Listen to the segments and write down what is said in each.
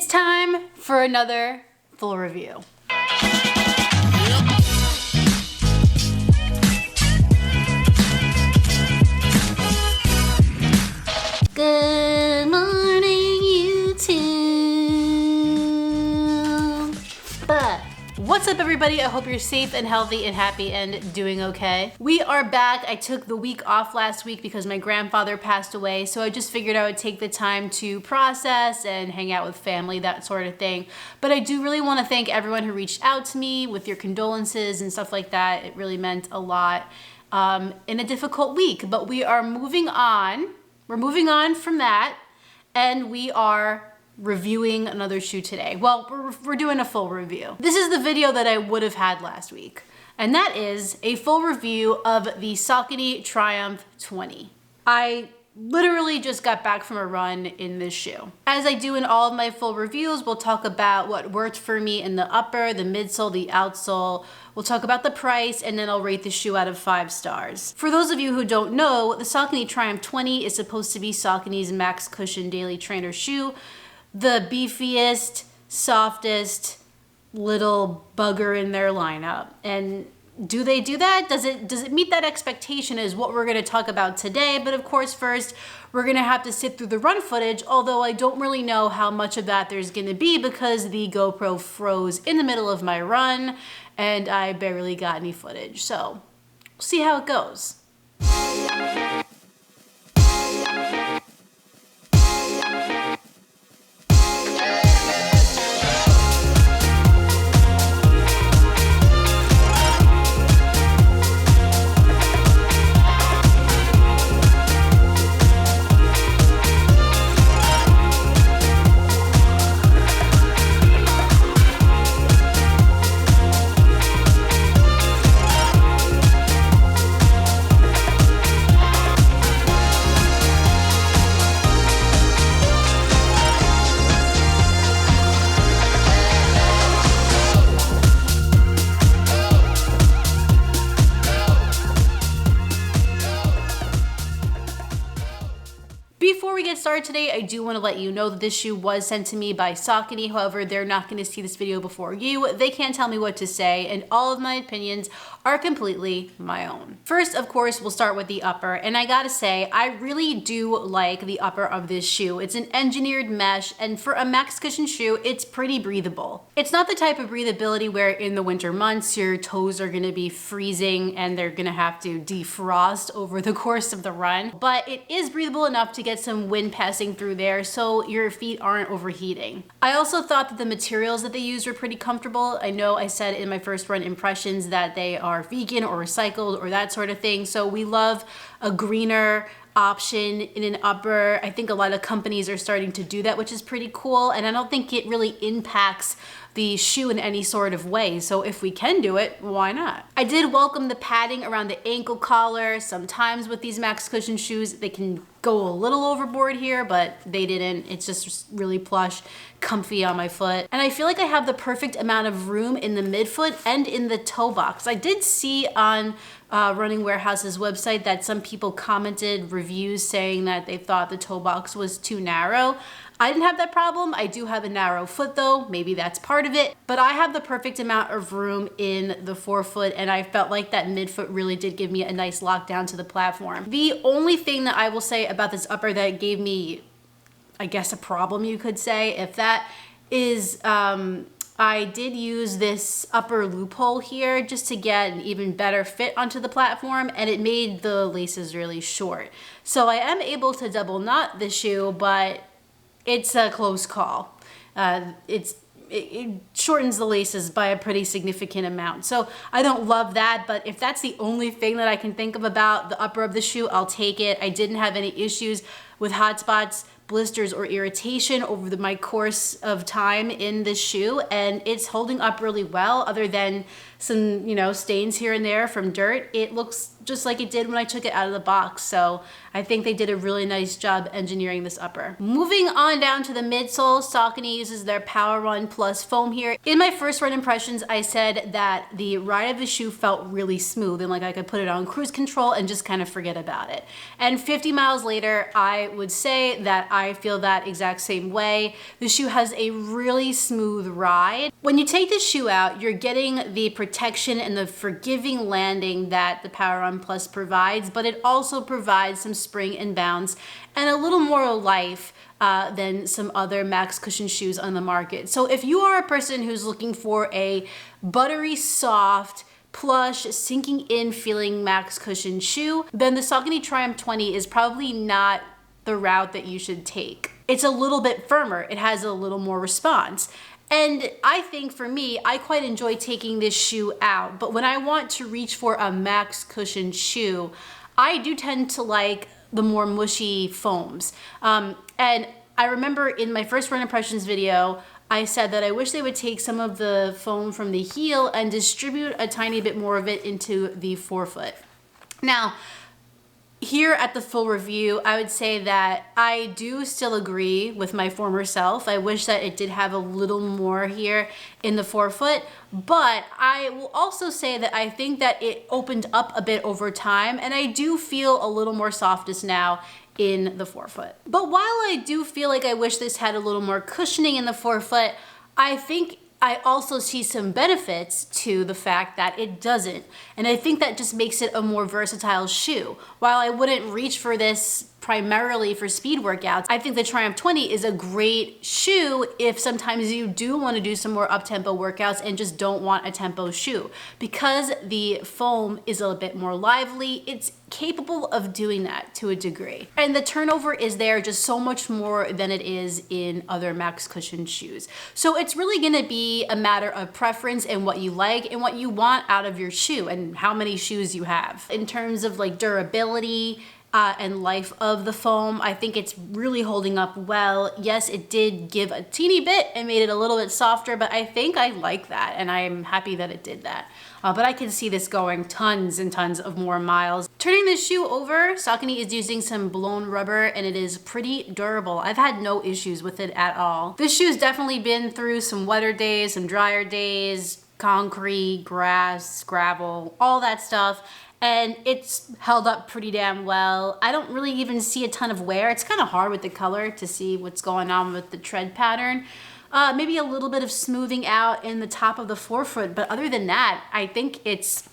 It's time for another full review. Good morning, YouTube. But what's up, everybody? I hope you're safe and healthy and happy and doing okay. We are back. I took the week off last week because my grandfather passed away, so I just figured I would take the time to process and hang out with family, that sort of thing. But I do really want to thank everyone who reached out to me with your condolences and stuff like that. It really meant a lot in a difficult week, but we are moving on. We're moving on from that, and we are reviewing another shoe today. Well, we're doing a full review. This is the video that I would have had last week, and that is a full review of the Saucony Triumph 20. I literally just got back from a run in this shoe. As I do in all of my full reviews, we'll talk about what worked for me in the upper, the midsole, the outsole. We'll talk about the price, and then I'll rate the shoe out of 5 stars. For those of you who don't know, the Saucony Triumph 20 is supposed to be Saucony's max cushion daily trainer shoe, the beefiest, softest little bugger in their lineup. And do they do that? Does it meet that expectation is what we're gonna talk about today. But of course, first, we're gonna have to sit through the run footage, although I don't really know how much of that there's gonna be because the GoPro froze in the middle of my run and I barely got any footage. So, we'll see how it goes. Before we get started today, I do want to let you know that this shoe was sent to me by Saucony. However, they're not going to see this video before you. They can't tell me what to say, and all of my opinions are completely my own. First, of course, we'll start with the upper, and I gotta say, I really do like the upper of this shoe. It's an engineered mesh, and for a max cushion shoe, it's pretty breathable. It's not the type of breathability where in the winter months, your toes are gonna be freezing and they're gonna have to defrost over the course of the run, but it is breathable enough to get some wind passing through there so your feet aren't overheating. I also thought that the materials that they used were pretty comfortable. I know I said in my first run impressions that they are vegan or recycled or that sort of thing, so we love a greener option in an upper. I think a lot of companies are starting to do that, which is pretty cool, and I don't think it really impacts the shoe in any sort of way, so if we can do it, why not? I did welcome the padding around the ankle collar. Sometimes with these max cushion shoes, they can go a little overboard here, but they didn't. It's just really plush, comfy on my foot. And I feel like I have the perfect amount of room in the midfoot and in the toe box. I did see on Running Warehouse's website that some people commented reviews saying that they thought the toe box was too narrow. I didn't have that problem. I do have a narrow foot though, maybe that's part of it, but I have the perfect amount of room in the forefoot, and I felt like that midfoot really did give me a nice lockdown to the platform. The only thing that I will say about this upper that gave me, I guess, a problem, you could say, if that is, I did use this upper loophole here just to get an even better fit onto the platform, and it made the laces really short. So I am able to double knot the shoe, but it's a close call. It shortens the laces by a pretty significant amount. So I don't love that, but if that's the only thing that I can think of about the upper of the shoe, I'll take it. I didn't have any issues with hot spots, blisters, or irritation over my course of time in this shoe, and it's holding up really well other than some, stains here and there from dirt. It looks just like it did when I took it out of the box. So I think they did a really nice job engineering this upper. Moving on down to the midsole, Saucony uses their Power Run Plus foam here. In my first run impressions, I said that the ride of the shoe felt really smooth and like I could put it on cruise control and just kind of forget about it. And 50 miles later, I would say that I feel that exact same way. The shoe has a really smooth ride. When you take the shoe out, you're getting the protection and the forgiving landing that the Power Run Plus provides, but it also provides some spring and bounce and a little more life than some other max cushion shoes on the market. So if you are a person who's looking for a buttery soft, plush, sinking in feeling max cushion shoe, then the Saucony Triumph 20 is probably not the route that you should take. It's a little bit firmer. It has a little more response. And I think for me, I quite enjoy taking this shoe out, but when I want to reach for a max cushion shoe, I do tend to like the more mushy foams. And I remember in my first run impressions video, I said that I wish they would take some of the foam from the heel and distribute a tiny bit more of it into the forefoot. Now, here at the full review, I would say that I do still agree with my former self. I wish that it did have a little more here in the forefoot, but I will also say that I think that it opened up a bit over time, and I do feel a little more softness now in the forefoot. But while I do feel like I wish this had a little more cushioning in the forefoot, I think I also see some benefits to the fact that it doesn't. And I think that just makes it a more versatile shoe. While I wouldn't reach for this primarily for speed workouts, I think the Triumph 20 is a great shoe if sometimes you do want to do some more up-tempo workouts and just don't want a tempo shoe. Because the foam is a bit more lively, it's capable of doing that to a degree. And the turnover is there just so much more than it is in other max cushion shoes. So it's really gonna be a matter of preference and what you like and what you want out of your shoe and how many shoes you have. In terms of like durability, and life of the foam, I think it's really holding up well. Yes, it did give a teeny bit and made it a little bit softer, but I think I like that and I'm happy that it did that. But I can see this going tons and tons of more miles. Turning this shoe over, Saucony is using some blown rubber and it is pretty durable. I've had no issues with it at all. This shoe's definitely been through some wetter days, some drier days, concrete, grass, gravel, all that stuff. And it's held up pretty damn well. I don't really even see a ton of wear. It's kind of hard with the color to see what's going on with the tread pattern. Maybe a little bit of smoothing out in the top of the forefoot, but other than that, I think it's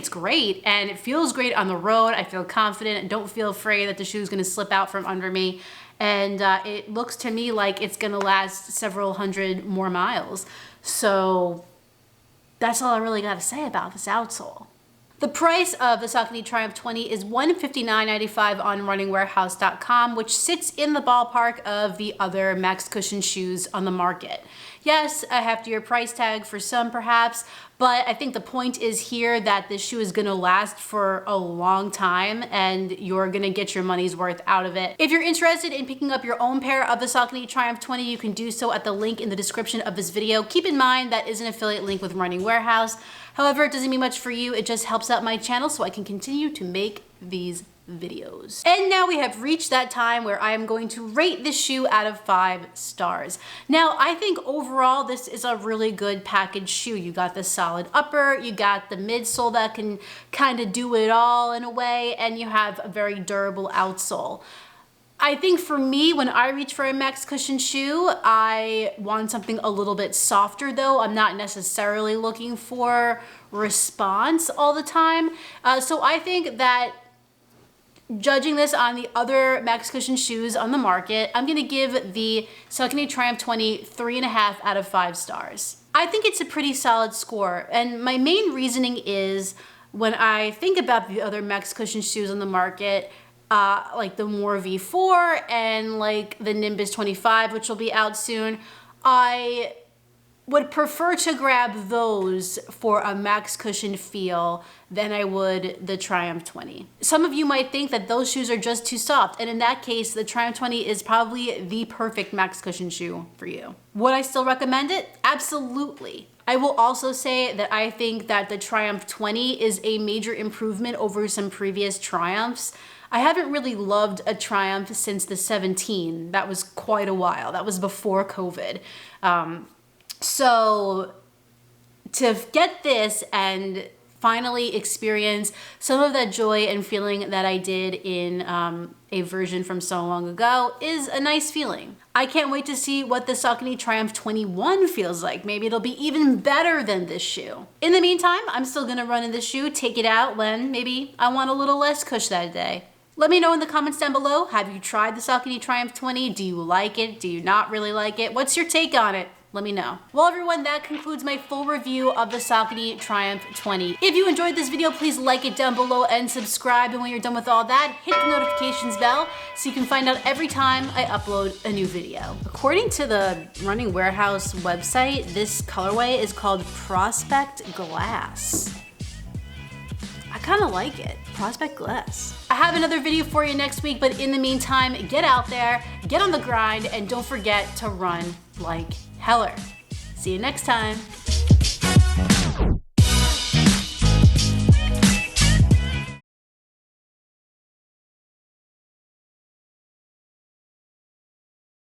great and it feels great on the road. I feel confident and don't feel afraid that the shoe's gonna slip out from under me. And it looks to me like it's gonna last several hundred more miles. So that's all I really gotta say about this outsole. The price of the Saucony Triumph 20 is $159.95 on runningwarehouse.com, which sits in the ballpark of the other max cushion shoes on the market. Yes, a heftier price tag for some perhaps, but I think the point is here that this shoe is gonna last for a long time and you're gonna get your money's worth out of it. If you're interested in picking up your own pair of the Saucony Triumph 20, you can do so at the link in the description of this video. Keep in mind that is an affiliate link with Running Warehouse. However, it doesn't mean much for you. It just helps out my channel so I can continue to make these videos. And now we have reached that time where I am going to rate this shoe out of 5 stars. Now, I think overall this is a really good package shoe. You got the solid upper, you got the midsole that can kind of do it all in a way, and you have a very durable outsole. I think for me, when I reach for a max cushion shoe, I want something a little bit softer though. I'm not necessarily looking for response all the time. So I think that judging this on the other max cushion shoes on the market, I'm gonna give the Saucony Triumph 20 3.5 out of 5 stars. I think it's a pretty solid score, and my main reasoning is when I think about the other max cushion shoes on the market, like the More V4 and like the Nimbus 25, which will be out soon, I would prefer to grab those for a max cushion feel than I would the Triumph 20. Some of you might think that those shoes are just too soft, and in that case, the Triumph 20 is probably the perfect max cushion shoe for you. Would I still recommend it? Absolutely. I will also say that I think that the Triumph 20 is a major improvement over some previous Triumphs. I haven't really loved a Triumph since the 17. That was quite a while. That was before COVID. So to get this and finally experience some of that joy and feeling that I did in a version from so long ago is a nice feeling. I can't wait to see what the Saucony Triumph 21 feels like. Maybe it'll be even better than this shoe. In the meantime, I'm still gonna run in this shoe, take it out when maybe I want a little less cush that day. Let me know in the comments down below, have you tried the Saucony Triumph 20? Do you like it? Do you not really like it? What's your take on it? Let me know. Well, everyone, that concludes my full review of the Saucony Triumph 20. If you enjoyed this video, please like it down below and subscribe. And when you're done with all that, hit the notifications bell so you can find out every time I upload a new video. According to the Running Warehouse website, this colorway is called Prospect Glass. I kind of like it. Prospect Glass. I have another video for you next week, but in the meantime, get out there, get on the grind, and don't forget to run like heller. See you next time.